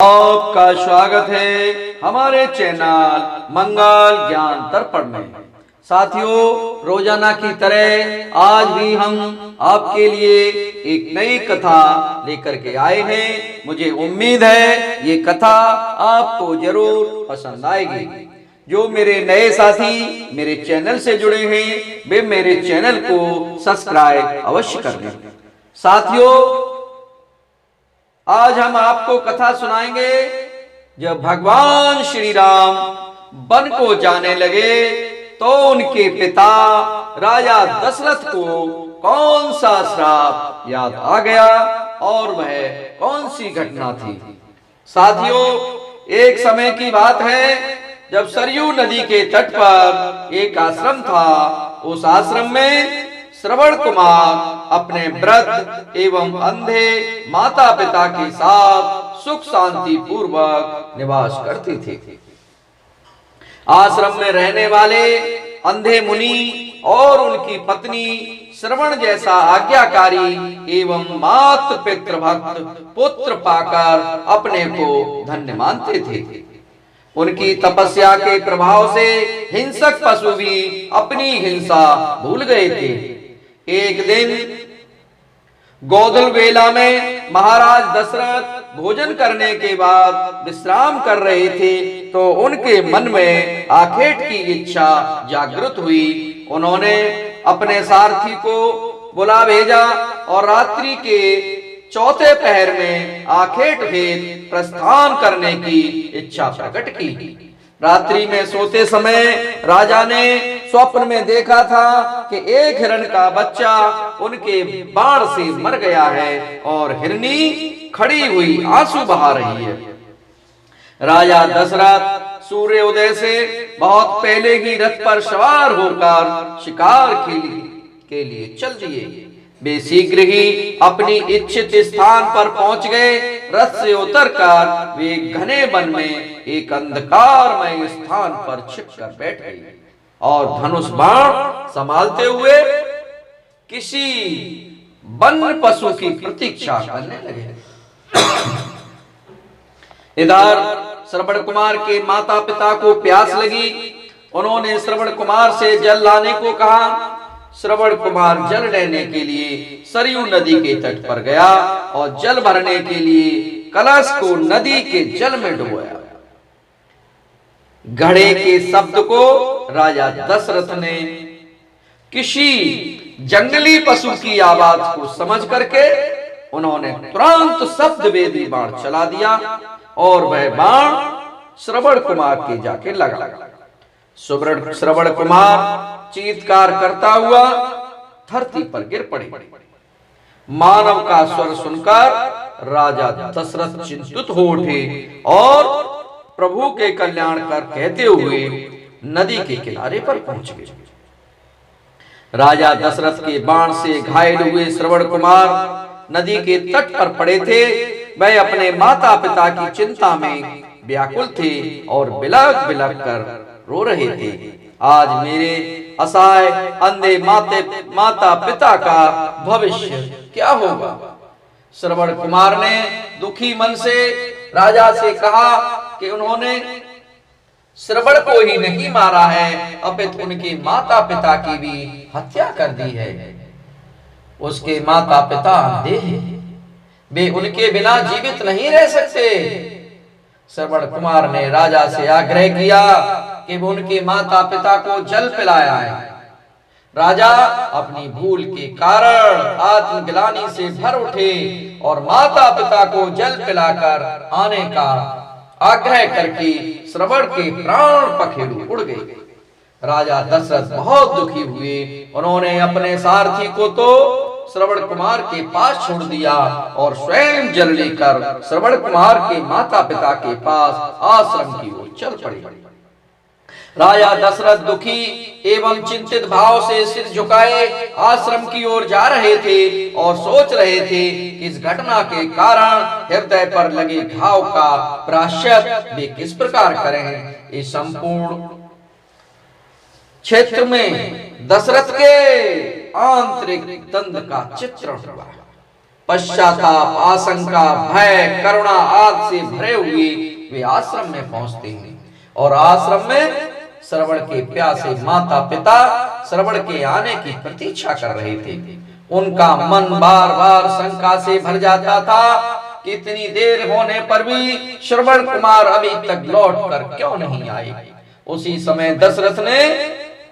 आपका स्वागत है हमारे चैनल मंगल ज्ञान दर्पण में। साथियों, रोजाना की तरह आज भी हम आपके लिए एक नई कथा लेकर के आए हैं। मुझे उम्मीद है ये कथा आपको जरूर पसंद आएगी। जो मेरे नए साथी मेरे चैनल से जुड़े हैं वे मेरे चैनल को सब्सक्राइब अवश्य कर लें। साथियों, आज हम आपको कथा सुनाएंगे। जब भगवान श्री राम वन को जाने लगे तो उनके पिता राजा दशरथ को कौन सा श्राप याद आ गया और वह कौन सी घटना थी। साथियों, एक समय की बात है जब सरयू नदी के तट पर एक आश्रम था। उस आश्रम में श्रवण कुमार अपने वृद्ध एवं अंधे माता पिता के साथ सुख शांति पूर्वक निवास करती थी। आश्रम में रहने वाले अंधे मुनि और उनकी पत्नी श्रवण जैसा आज्ञाकारी एवं मात पितृ भक्त पुत्र पाकर अपने को धन्य मानते थे। उनकी तपस्या के प्रभाव से हिंसक पशु भी अपनी हिंसा भूल गए थे। एक दिन गोधल वेला में महाराज दशरथ भोजन करने के बाद विश्राम कर रहे थे तो उनके मन में आखेट की इच्छा जागृत हुई। उन्होंने अपने सारथी को बुला भेजा और रात्रि के चौथे पहर में आखेट भेद प्रस्थान करने की इच्छा प्रकट की। रात्रि में सोते समय राजा ने स्वप्न में देखा था कि एक हिरण का बच्चा उनके बाण से मर गया है और हिरनी खड़ी हुई आंसू बहा रही है। राजा दशरथ सूर्योदय से बहुत पहले ही रथ पर सवार होकर शिकार के लिए चल दिए। वे शीघ्र ही अपनी इच्छित स्थान पर पहुंच गए। रथ से उतरकर वे घने वन में एक अंधकारमय स्थान पर छिपकर बैठ गए और धनुष बाण संभालते हुए किसी वन पशु की प्रतीक्षा करने लगे। इधर श्रवण कुमार के माता पिता को प्यास लगी। उन्होंने श्रवण कुमार से जल लाने को कहा। श्रवण कुमार जल लेने के लिए सरयू नदी के तट पर गया और जल भरने के लिए कलश को नदी के जल में डुबोया। घड़े के शब्द को राजा दशरथ ने किसी जंगली पशु की आवाज को समझ करके उन्होंने तुरंत शब्द वेदी बाण चला दिया और वह बाण श्रवण कुमार के जाके लगा। श्रवण कुमार चीत्कार करता हुआ धरती पर गिर पड़े। मानव का स्वर सुनकर राजा दशरथ चिंतित हो उठे और प्रभु के कल्याण कर कहते हुए नदी के किनारे पर पहुंच गए। राजा दशरथ के बाण से घायल हुए श्रवण कुमार नदी के तट पर पड़े थे। वह अपने माता पिता की चिंता में व्याकुल थे और बिलख बिलख कर रो रहे थे। आज मेरे असहाय अंधे माता पिता का भविष्य क्या होगा। श्रवण कुमार ने दुखी मन से राजा से कहा कि उन्होंने श्रवण को ही नहीं मारा है अपितु उनके माता पिता की भी हत्या कर दी है। उसके माता पिता अंधे हैं, वे उनके बिना जीवित नहीं रह सकते। श्रवण कुमार ने राजा से आग्रह किया कि वो उनके माता पिता को जल पिलाया है। राजा अपनी भूल के कारण आत्मग्लानि से भर उठे और माता पिता को जल पिलाकर आने का आग्रह करके श्रवण के प्राण पखेरु उड़ गए। राजा दशरथ बहुत दुखी हुए। उन्होंने अपने सारथी को तो श्रवण कुमार के पास छोड़ दिया और स्वयं जल लेकर श्रवण कुमार के माता पिता के पास आश्रम की ओर चल पड़े। राजा दशरथ दुखी एवं चिंतित भाव से सिर झुकाए आश्रम की ओर जा रहे थे और सोच रहे थे कि इस घटना के कारण हृदय पर लगे घाव का प्रायश्चित वे किस प्रकार करें। इस संपूर्ण क्षेत्र में दशरथ के आंतरिक दंड का चित्रण हुआ। पश्चाताप, आशंका, भय, करुणा आदि से भरे हुए वे आश्रम में पहुंचते हैं। और आश्रम में श्रवण के प्यासे माता पिता श्रवण के आने की प्रतीक्षा कर रहे थे। उनका मन बार बार शंका से भर जाता था कि इतनी देर होने पर भी श्रवण कुमार अभी तक लौट कर क्यों नहीं आए। उसी समय दशरथ ने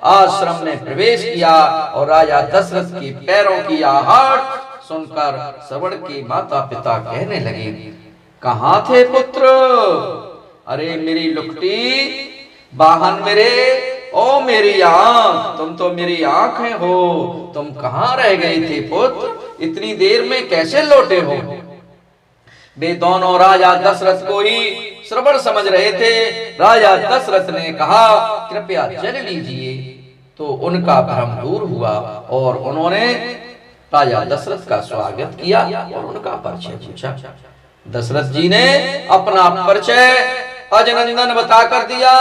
आश्रम में प्रवेश किया और राजा दशरथ के पैरों की आहट सुनकर श्रवण के माता पिता कहने लगे, कहाँ थे पुत्र? अरे मेरी लुकटी, वाहन मेरे, ओ मेरी आंख, तुम तो मेरी आंखें हो, तुम कहाँ रह गए थे पुत्र? इतनी देर में कैसे लौटे हो? वे दोनों राजा दशरथ को ही श्रवण समझ रहे थे। राजा दशरथ ने कहा, कृपया चल लीजिए। तो उनका भ्रम दूर हुआ और उन्होंने राजा दशरथ का स्वागत किया और उनका परिचय पूछा। दशरथ जी ने अपना परिचय अजनंदन बताकर दिया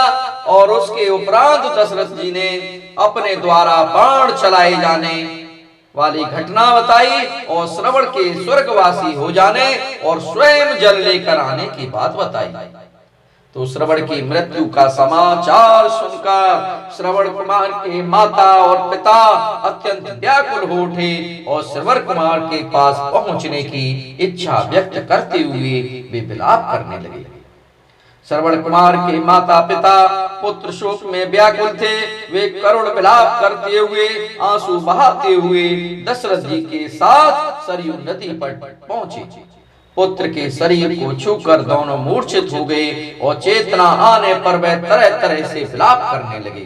और उसके उपरांत दशरथ जी ने अपने द्वारा बाण चलाए जाने वाली घटना बताई और श्रवण के स्वर्गवासी हो जाने और स्वयं जल लेकर आने की बात बताई। तो श्रवण की मृत्यु का समाचार सुनकर श्रवण कुमार के माता और पिता अत्यंत व्याकुल हो उठे और श्रवण कुमार के पास पहुंचने की इच्छा व्यक्त करते हुए वे विलाप करने लगे। श्रवण कुमार के माता पिता पुत्र शोक में व्याकुल थे। वे करुण विलाप करते हुए, आंसू बहाते हुए दशरथ जी के साथ सरयू नदी पर पहुंचे। पुत्र के शरीर को छूकर दोनों मूर्छित हो गए और चेतना आने पर वे तरह तरह से विलाप करने लगे।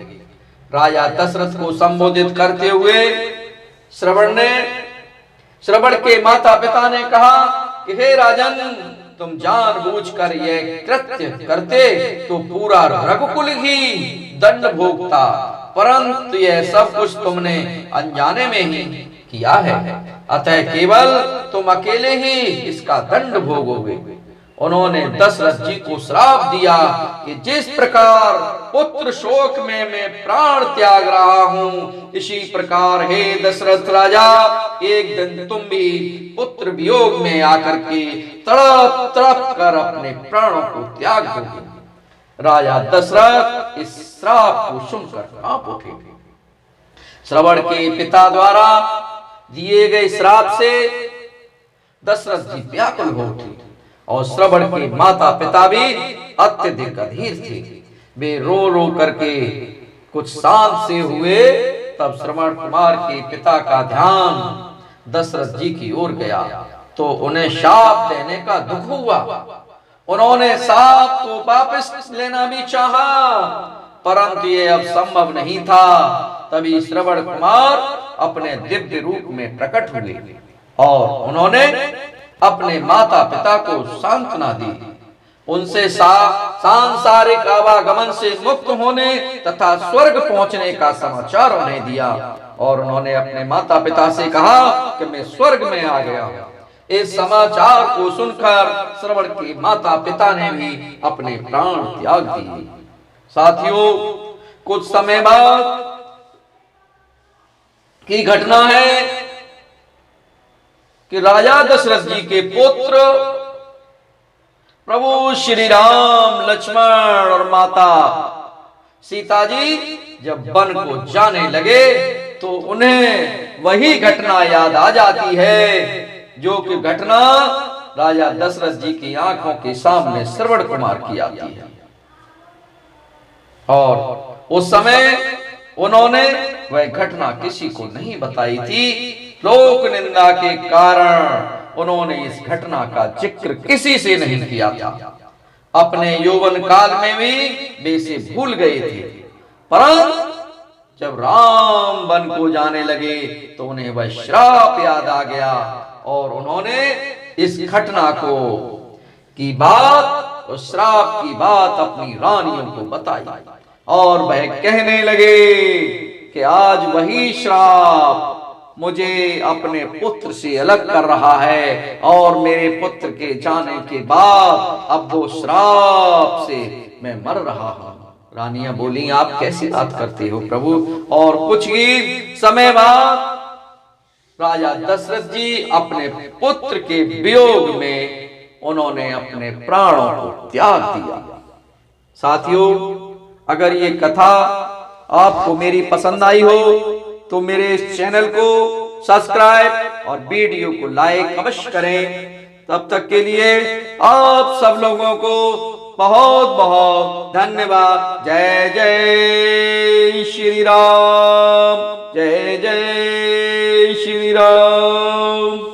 राजा दशरथ को संबोधित करते हुए श्रवण के माता पिता ने कहा कि हे राजन, तुम जानबूझकर यह कृत्य करते तो पूरा रघुकुल ही दंड भोगता, परंतु यह सब कुछ तुमने अनजाने में ही किया है, अतः केवल तुम अकेले ही इसका दंड भोगोगे। उन्होंने दशरथ जी को श्राप दिया कि जिस प्रकार पुत्र शोक में मैं प्राण त्याग रहा हूँ, इसी प्रकार हे दशरथ राजा, एक दिन तुम भी पुत्र वियोग में आकर के तड़प तड़प कर अपने प्राणों को त्याग दोगे। राजा दशरथ इस श्राप को सुनकर कांप उठे। श्रवण के पिता द्वारा दिए गए श्राप से दशरथ जी व्याकुल हो उठे और श्रवण के माता पिता भी अत्यधिक अधीर थे। वे रो रो करके कुछ शांत से हुए। तब श्रवण कुमार के पिता का ध्यान दशरथ जी की ओर गया तो उन्हें शाप देने का दुख हुआ। उन्होंने शाप को वापस लेना भी चाहा, परंतु ये अब संभव नहीं था। तभी श्रवण कुमार अपने दिव्य रूप में प्रकट हुए और उन्होंने अपने माता पिता को सांत्वना दी, उनसे सांसारिक आवागमन से मुक्त होने तथा स्वर्ग पहुंचने का समाचार उन्हें दिया और उन्होंने अपने माता पिता से कहा कि मैं स्वर्ग में आ गया। इस समाचार को सुनकर श्रवण के माता पिता ने भी अपने प्राण त्याग दिए। साथियों, कुछ समय बाद की घटना है कि राजा दशरथ जी के पुत्र प्रभु श्री राम, लक्ष्मण और माता सीता जी जब वन को जाने लगे तो उन्हें वही घटना याद आ जाती है जो कि घटना राजा दशरथ जी की आंखों के सामने श्रवण कुमार की आती है। और उस समय उन्होंने वह घटना किसी को नहीं बताई थी। लोक निंदा के कारण उन्होंने इस घटना का जिक्र किसी से नहीं किया था। अपने यौवन काल में भी वे इसे भूल गए थे, परंतु जब राम वन को जाने लगे तो उन्हें वह श्राप याद आ गया और उन्होंने इस घटना को की बात, उस श्राप की बात अपनी रानियों को बताई और वह कहने लगे कि आज वही श्राप मुझे अपने पुत्र से अलग कर रहा है और मेरे पुत्र के जाने के बाद अब वो श्राप से मैं मर रहा हूं। रानियां बोली, आप कैसी बात करते हो प्रभु? और कुछ ही समय बाद राजा दशरथ जी अपने पुत्र के वियोग में उन्होंने अपने प्राणों को त्याग दिया। साथियों, अगर ये कथा आपको मेरी पसंद आई हो तो मेरे इस चैनल को सब्सक्राइब और वीडियो को लाइक अवश्य करें। तब तक के लिए आप सब लोगों को बहुत बहुत धन्यवाद। जय जय श्री राम, जय जय श्री राम।